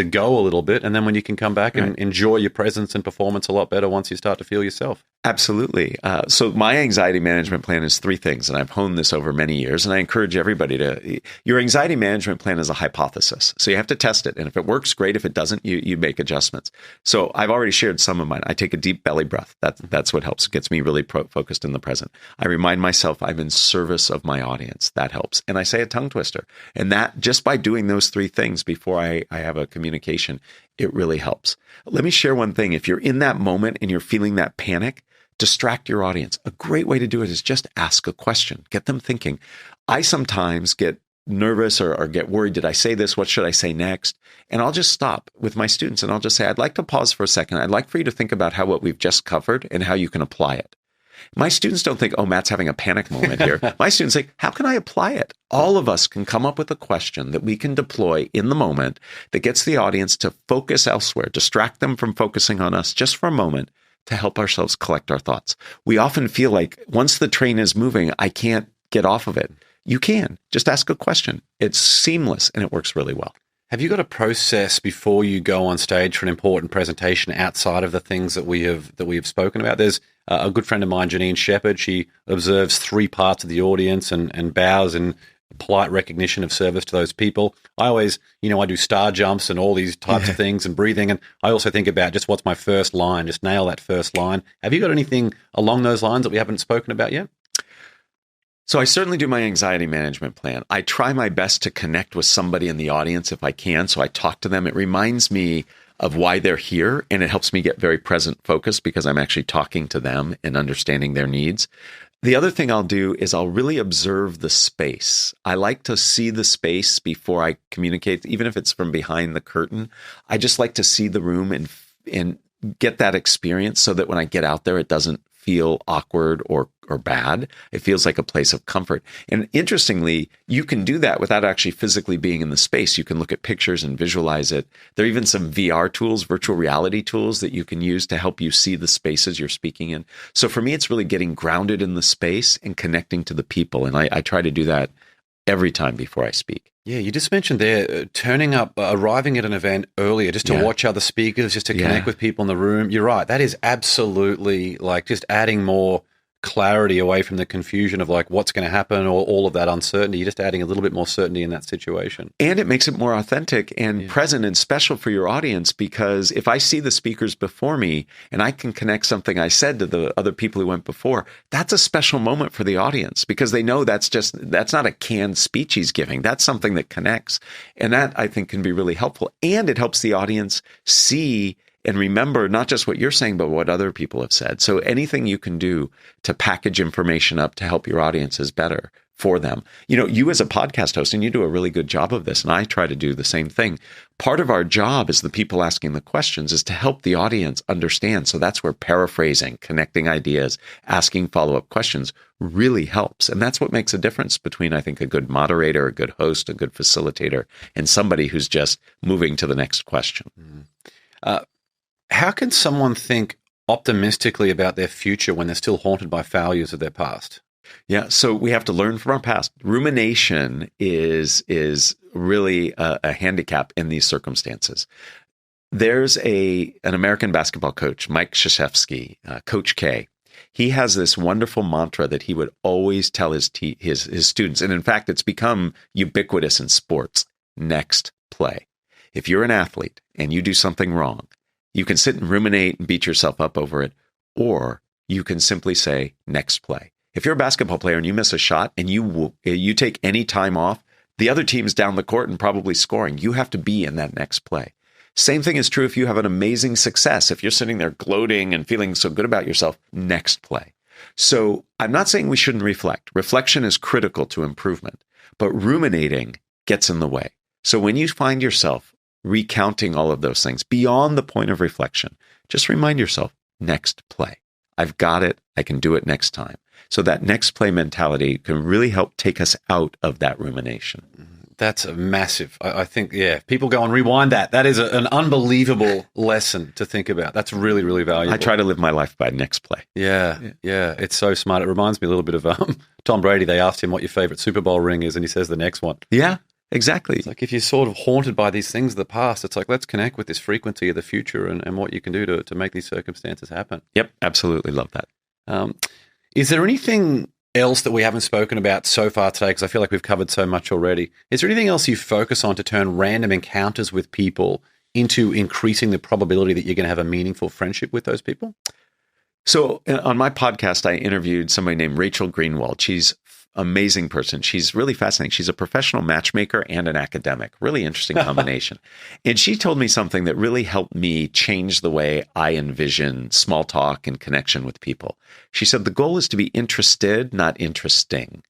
go a little bit, and then when you can come back and enjoy your presence and performance a lot better once you start to feel yourself. Absolutely. So my anxiety management plan is 3 things, and I've honed this over many years, and I encourage everybody to, your anxiety management plan is a hypothesis. So you have to test it, and if it works, great. If it doesn't, you make adjustments. So I've already shared some of mine. I take a deep belly breath. That's what helps. It gets me really focused in the present. I remind myself I'm in service of my audience. That helps. And I say a tongue twister. And that, just by doing those 3 things before I have a communication, it really helps. Let me share one thing. If you're in that moment and you're feeling that panic, distract your audience. A great way to do it is just ask a question. Get them thinking. I sometimes get nervous or get worried. Did I say this? What should I say next? And I'll just stop with my students and I'll just say, I'd like to pause for a second. I'd like for you to think about what we've just covered and how you can apply it. My students don't think, oh, Matt's having a panic moment here. My students think, how can I apply it? All of us can come up with a question that we can deploy in the moment that gets the audience to focus elsewhere, distract them from focusing on us just for a moment to help ourselves collect our thoughts. We often feel like once the train is moving, I can't get off of it. You can. Just ask a question. It's seamless and it works really well. Have you got a process before you go on stage for an important presentation outside of the things that we have spoken about? There's a good friend of mine, Janine Shepherd. She observes 3 parts of the audience and bows in polite recognition of service to those people. I always, I do star jumps and all these types of things and breathing. And I also think about just what's my first line, just nail that first line. Have you got anything along those lines that we haven't spoken about yet? So I certainly do my anxiety management plan. I try my best to connect with somebody in the audience if I can. So I talk to them. It reminds me of why they're here, and it helps me get very present focused because I'm actually talking to them and understanding their needs. The other thing I'll do is I'll really observe the space. I like to see the space before I communicate, even if it's from behind the curtain. I just like to see the room and get that experience so that when I get out there, it doesn't feel awkward or bad. It feels like a place of comfort. And interestingly, you can do that without actually physically being in the space. You can look at pictures and visualize it. There are even some VR tools, virtual reality tools that you can use to help you see the spaces you're speaking in. So for me, it's really getting grounded in the space and connecting to the people. And I try to do that every time before I speak. Yeah, you just mentioned there, turning up, arriving at an event earlier just to watch other speakers, just to connect with people in the room. You're right. That is absolutely like just adding more clarity away from the confusion of like what's going to happen or all of that uncertainty. You're just adding a little bit more certainty in that situation. And it makes it more authentic and present and special for your audience, because if I see the speakers before me and I can connect something I said to the other people who went before, that's a special moment for the audience because they know that's not a canned speech he's giving. That's something that connects. And that I think can be really helpful. And it helps the audience see and remember not just what you're saying, but what other people have said. So anything you can do to package information up to help your audience is better for them. You as a podcast host, and you do a really good job of this, and I try to do the same thing. Part of our job as the people asking the questions is to help the audience understand. So that's where paraphrasing, connecting ideas, asking follow-up questions really helps. And that's what makes a difference between, I think, a good moderator, a good host, a good facilitator, and somebody who's just moving to the next question. How can someone think optimistically about their future when they're still haunted by failures of their past? Yeah, so we have to learn from our past. Rumination is really a handicap in these circumstances. There's an American basketball coach, Mike Krzyzewski, Coach K. He has this wonderful mantra that he would always tell his students. And in fact, it's become ubiquitous in sports. Next play. If you're an athlete and you do something wrong, you can sit and ruminate and beat yourself up over it, or you can simply say, next play. If you're a basketball player and you miss a shot and you take any time off, the other team's down the court and probably scoring. You have to be in that next play. Same thing is true if you have an amazing success. If you're sitting there gloating and feeling so good about yourself, next play. So I'm not saying we shouldn't reflect. Reflection is critical to improvement, but ruminating gets in the way. So when you find yourself recounting all of those things beyond the point of reflection, just remind yourself, next play. I've got it. I can do it next time. So that next play mentality can really help take us out of that rumination. That's a massive, I think, people go and rewind that. That is an unbelievable lesson to think about. That's really, really valuable. I try to live my life by next play. Yeah. It's so smart. It reminds me a little bit of Tom Brady. They asked him what your favorite Super Bowl ring is, and he says the next one. Yeah, exactly. It's like if you're sort of haunted by these things of the past, it's like, let's connect with this frequency of the future and what you can do to make these circumstances happen. Yep, absolutely love that. Is there anything else that we haven't spoken about so far today? Because I feel like we've covered so much already. Is there anything else you focus on to turn random encounters with people into increasing the probability that you're going to have a meaningful friendship with those people? So on my podcast, I interviewed somebody named Rachel Greenwald. She's an amazing person. She's really fascinating. She's a professional matchmaker and an academic. Really interesting combination. And she told me something that really helped me change the way I envision small talk and connection with people. She said, the goal is to be interested, not interesting.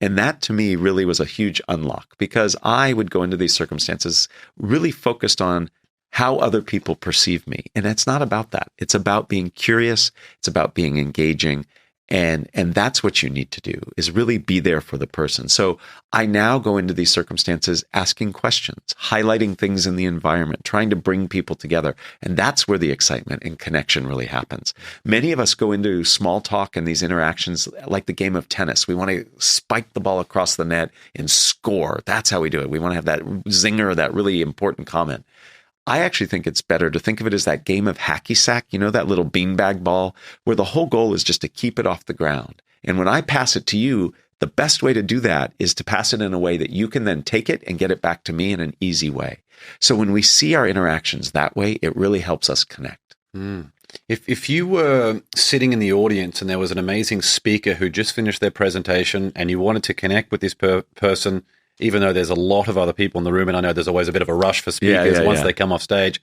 And that to me really was a huge unlock, because I would go into these circumstances really focused on how other people perceive me. And it's not about that. It's about being curious. It's about being engaging. And that's what you need to do, is really be there for the person. So I now go into these circumstances asking questions, highlighting things in the environment, trying to bring people together. And that's where the excitement and connection really happens. Many of us go into small talk and these interactions like the game of tennis. We want to spike the ball across the net and score. That's how we do it. We want to have that zinger, that really important comment. I actually think it's better to think of it as that game of hacky sack, that little beanbag ball, where the whole goal is just to keep it off the ground. And when I pass it to you, the best way to do that is to pass it in a way that you can then take it and get it back to me in an easy way. So when we see our interactions that way, it really helps us connect. If you were sitting in the audience and there was an amazing speaker who just finished their presentation and you wanted to connect with this person, even though there's a lot of other people in the room, and I know there's always a bit of a rush for speakers once they come off stage,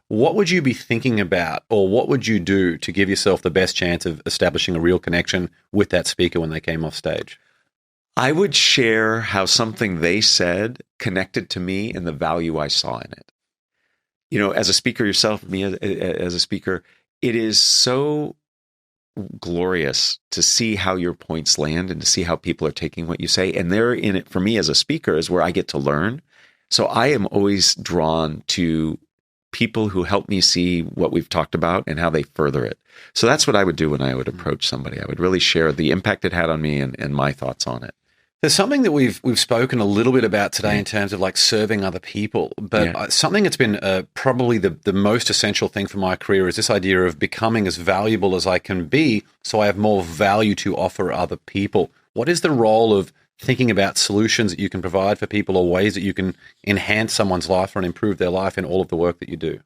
what would you be thinking about, or what would you do to give yourself the best chance of establishing a real connection with that speaker when they came off stage? I would share how something they said connected to me and the value I saw in it. As a speaker yourself, me as a speaker, it is so glorious to see how your points land and to see how people are taking what you say. And they're in it for me as a speaker is where I get to learn. So I am always drawn to people who help me see what we've talked about and how they further it. So that's what I would do when I would approach somebody. I would really share the impact it had on me and my thoughts on it. There's something that we've spoken a little bit about today in terms of like serving other people, but something that's been probably the most essential thing for my career is this idea of becoming as valuable as I can be so I have more value to offer other people. What is the role of thinking about solutions that you can provide for people or ways that you can enhance someone's life and improve their life in all of the work that you do?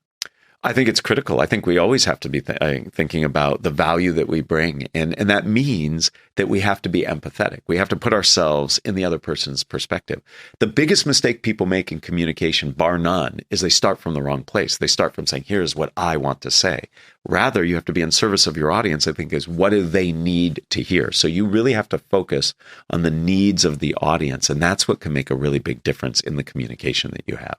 I think it's critical. I think we always have to be thinking about the value that we bring. And that means that we have to be empathetic. We have to put ourselves in the other person's perspective. The biggest mistake people make in communication, bar none, is they start from the wrong place. They start from saying, here's what I want to say. Rather, you have to be in service of your audience, I think, is what do they need to hear? So you really have to focus on the needs of the audience. And that's what can make a really big difference in the communication that you have.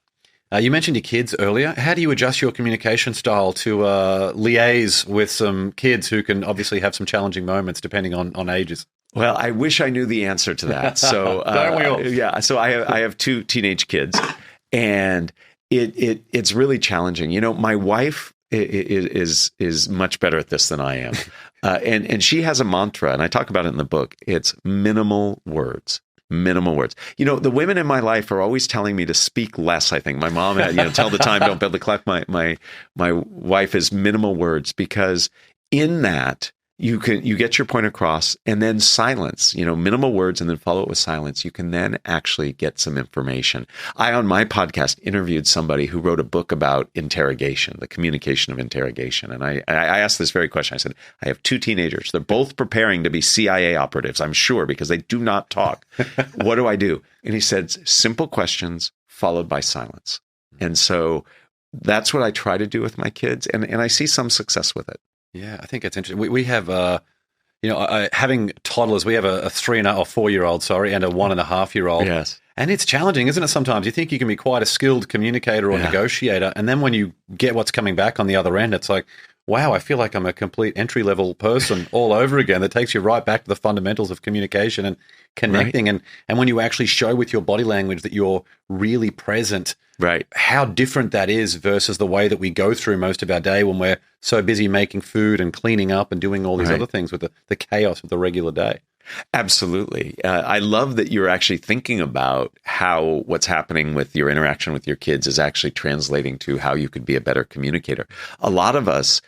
You mentioned your kids earlier. How do you adjust your communication style to liaise with some kids who can obviously have some challenging moments depending on ages? Well, I wish I knew the answer to that. So, Don't we all? Yeah. So I have two teenage kids, and it's really challenging. My wife is much better at this than I am, and she has a mantra, and I talk about it in the book. It's minimal words. Minimal words. The women in my life are always telling me to speak less. I think my mom had, tell the time, don't build the clock. My wife is minimal words, because in that you get your point across, and then silence, minimal words, and then follow it with silence. You can then actually get some information. I, on my podcast, interviewed somebody who wrote a book about interrogation, the communication of interrogation. And I asked this very question. I said, I have 2 teenagers. They're both preparing to be CIA operatives, I'm sure, because they do not talk. What do I do? And he said, simple questions followed by silence. And so that's what I try to do with my kids. And I see some success with it. Yeah, I think it's interesting. We have, having toddlers, we have a 4-year-old, and a 1.5-year-old. Yes. And it's challenging, isn't it? Sometimes you think you can be quite a skilled communicator or negotiator, and then when you get what's coming back on the other end, it's like, wow, I feel like I'm a complete entry-level person all over again. That takes you right back to the fundamentals of communication and connecting. Right. And when you actually show with your body language that you're really present, right, how different that is versus the way that we go through most of our day when we're so busy making food and cleaning up and doing all these other things with the chaos of the regular day. Absolutely. I love that you're actually thinking about how what's happening with your interaction with your kids is actually translating to how you could be a better communicator. A lot of us,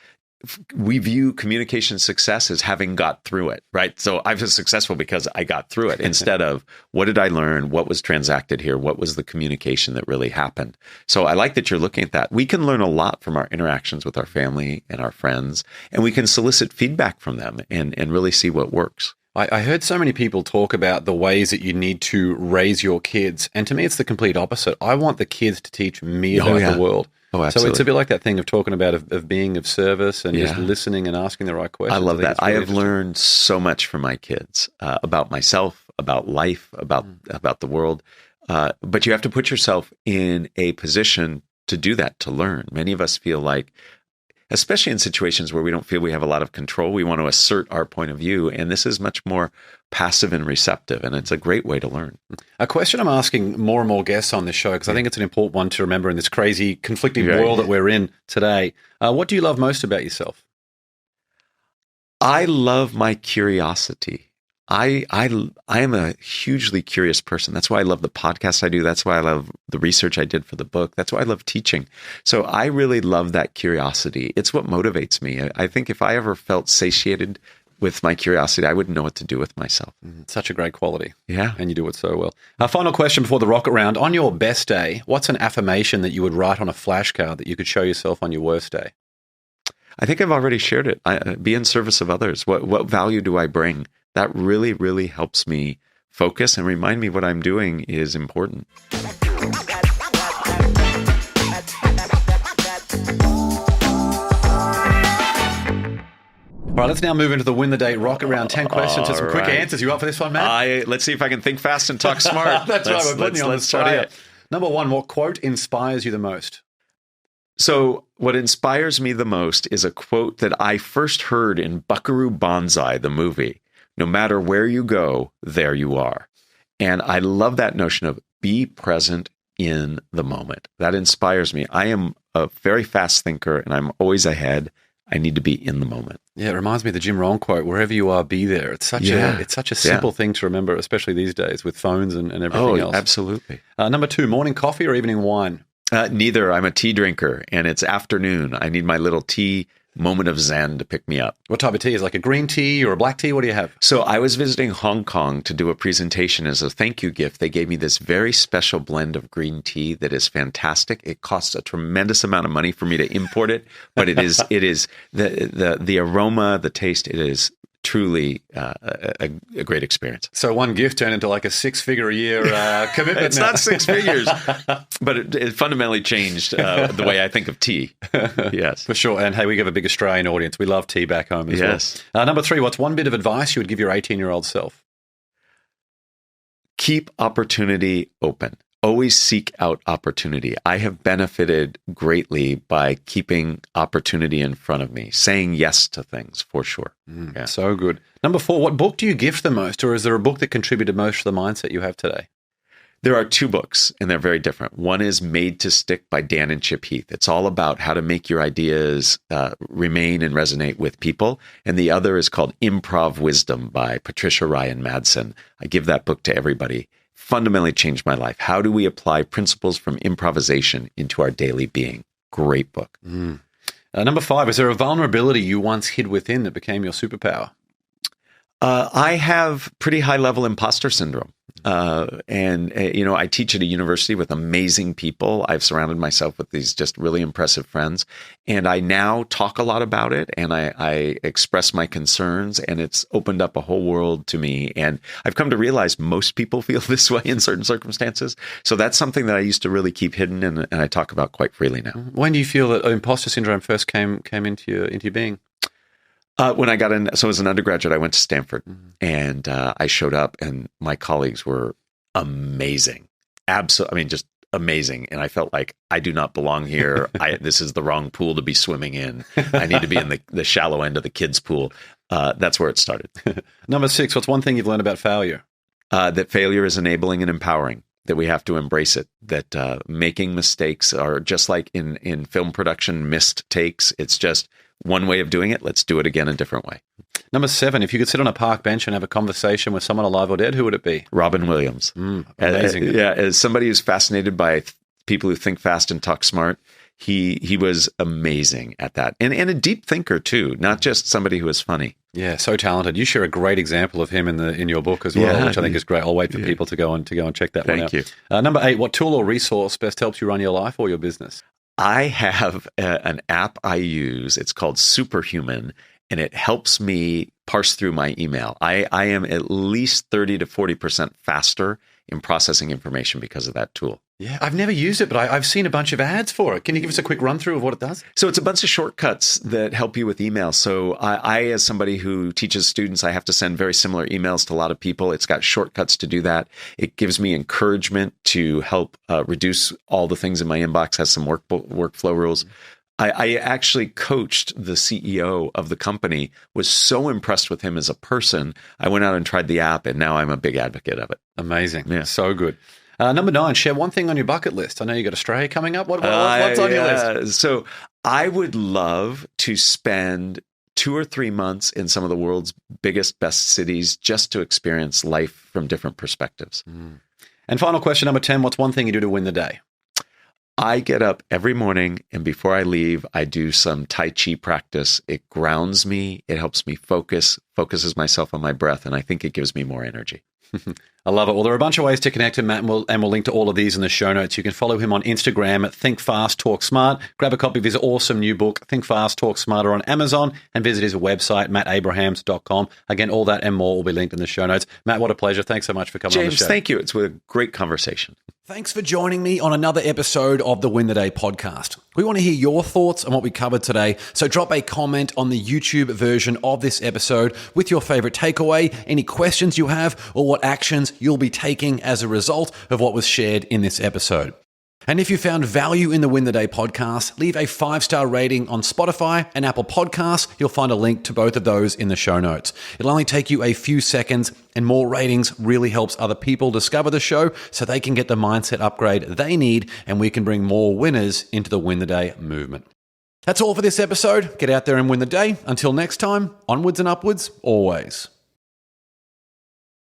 we view communication success as having got through it, right? So I was successful because I got through it, instead of what did I learn? What was transacted here? What was the communication that really happened? So I like that you're looking at that. We can learn a lot from our interactions with our family and our friends, and we can solicit feedback from them and really see what works. I heard so many people talk about the ways that you need to raise your kids. And to me, it's the complete opposite. I want the kids to teach me about the world. Oh, absolutely. So it's a bit like that thing of talking about of being of service and just listening and asking the right questions. I love that. I have learned so much from my kids about myself, about life, about the world. But you have to put yourself in a position to do that, to learn. Many of us feel like, especially in situations where we don't feel we have a lot of control, we want to assert our point of view. And this is much more passive and receptive, and it's a great way to learn. A question I'm asking more and more guests on this show, because I think it's an important one to remember in this crazy, conflicting world that we're in today. What do you love most about yourself? I love my curiosity. I am a hugely curious person. That's why I love the podcast I do. That's why I love the research I did for the book. That's why I love teaching. So I really love that curiosity. It's what motivates me. I think if I ever felt satiated with my curiosity, I wouldn't know what to do with myself. Such a great quality. Yeah. And you do it so well. Our final question before the rocket round. On your best day, what's an affirmation that you would write on a flashcard that you could show yourself on your worst day? I think I've already shared it. Be in service of others. What value do I bring? That really, really helps me focus and remind me what I'm doing is important. All right, let's now move into the Win the Day rocket round. 10 questions and some quick answers. You up for this one, Matt? Let's see if I can think fast and talk smart. That's right, we're putting you on the spot here. Number one, what quote inspires you the most? So what inspires me the most is a quote that I first heard in Buckaroo Banzai, the movie. No matter where you go, there you are. And I love that notion of be present in the moment. That inspires me. I am a very fast thinker and I'm always ahead. I need to be in the moment. Yeah, it reminds me of the Jim Rohn quote, wherever you are, be there. It's such a simple thing to remember, especially these days with phones and everything else. Absolutely. Number two, morning coffee or evening wine? Neither. I'm a tea drinker and it's afternoon. I need my little tea moment of zen to pick me up. What type of tea? Is it like a green tea or a black tea? What do you have? So I was visiting Hong Kong to do a presentation as a thank you gift. They gave me this very special blend of green tea that is fantastic. It costs a tremendous amount of money for me to import it, but it is the aroma, the taste, it is truly a great experience. So one gift turned into like a 6-figure-a-year commitment. It's not 6 figures, but it fundamentally changed the way I think of tea. Yes. For sure. And hey, we have a big Australian audience. We love tea back home as well. Number three, what's one bit of advice you would give your 18-year-old self? Keep opportunity open. Always seek out opportunity. I have benefited greatly by keeping opportunity in front of me, saying yes to things, for sure. So good. Number four, what book do you gift the most, or is there a book that contributed most to the mindset you have today? There are two books, and they're very different. One is Made to Stick by Dan and Chip Heath. It's all about how to make your ideas remain and resonate with people. And the other is called Improv Wisdom by Patricia Ryan Madsen. I give that book to everybody. Fundamentally changed my life. How do we apply principles from improvisation into our daily being? Great book. Number 5, is there a vulnerability you once hid within that became your superpower? I have pretty high level imposter syndrome. I teach at a university with amazing people. I've surrounded myself with these just really impressive friends. And I now talk a lot about it, and I express my concerns, and it's opened up a whole world to me. And I've come to realize most people feel this way in certain circumstances. So that's something that I used to really keep hidden, and I talk about quite freely now. When do you feel that imposter syndrome first came into your being? When I got in, so as an undergraduate, I went to Stanford, and I showed up, and my colleagues were amazing. Just amazing. And I felt like I do not belong here. This is the wrong pool to be swimming in. I need to be in the shallow end of the kids' pool. That's where it started. Number 6, what's one thing you've learned about failure? That failure is enabling and empowering, that we have to embrace it, that making mistakes are just like in film production, missed takes. It's just one way of doing it. Let's do it again a different way. Number 7, if you could sit on a park bench and have a conversation with someone alive or dead, who would it be? Robin Williams. Amazing. As somebody who's fascinated by people who think fast and talk smart, he was amazing at that. And a deep thinker too, not just somebody who is funny. Yeah, so talented. You share a great example of him in your book as well, which I think is great. I'll wait for people to go and check that one out. Thank you. Number 8, what tool or resource best helps you run your life or your business? I have an app I use. It's called Superhuman, and it helps me parse through my email. I am at least 30 to 40% faster in processing information because of that tool. Yeah, I've never used it, but I've seen a bunch of ads for it. Can you give us a quick run through of what it does? So it's a bunch of shortcuts that help you with email. So I, as somebody who teaches students, I have to send very similar emails to a lot of people. It's got shortcuts to do that. It gives me encouragement to help reduce all the things in my inbox, has some workflow rules. I actually coached the CEO of the company, was so impressed with him as a person. I went out and tried the app, and now I'm a big advocate of it. Amazing. Yeah. So good. Number 9, share one thing on your bucket list. I know you got Australia coming up. What's on your list? So I would love to spend 2 or 3 months in some of the world's biggest, best cities just to experience life from different perspectives. And final question, number 10, what's one thing you do to win the day? I get up every morning, and before I leave, I do some Tai Chi practice. It grounds me. It helps me focuses myself on my breath, and I think it gives me more energy. I love it. Well, there are a bunch of ways to connect to Matt, and we'll link to all of these in the show notes. You can follow him on Instagram at Think Fast, Talk Smart. Grab a copy of his awesome new book, Think Fast, Talk Smarter, on Amazon, and visit his website, mattabrahams.com. Again, all that and more will be linked in the show notes. Matt, what a pleasure. Thanks so much for coming on the show. James, thank you. It's a great conversation. Thanks for joining me on another episode of the Win the Day podcast. We want to hear your thoughts on what we covered today, so drop a comment on the YouTube version of this episode with your favorite takeaway, any questions you have, or what actions you'll be taking as a result of what was shared in this episode. And if you found value in the Win the Day podcast, leave a 5-star rating on Spotify and Apple Podcasts. You'll find a link to both of those in the show notes. It'll only take you a few seconds, and more ratings really helps other people discover the show so they can get the mindset upgrade they need, and we can bring more winners into the Win the Day movement. That's all for this episode. Get out there and win the day. Until next time, onwards and upwards, always.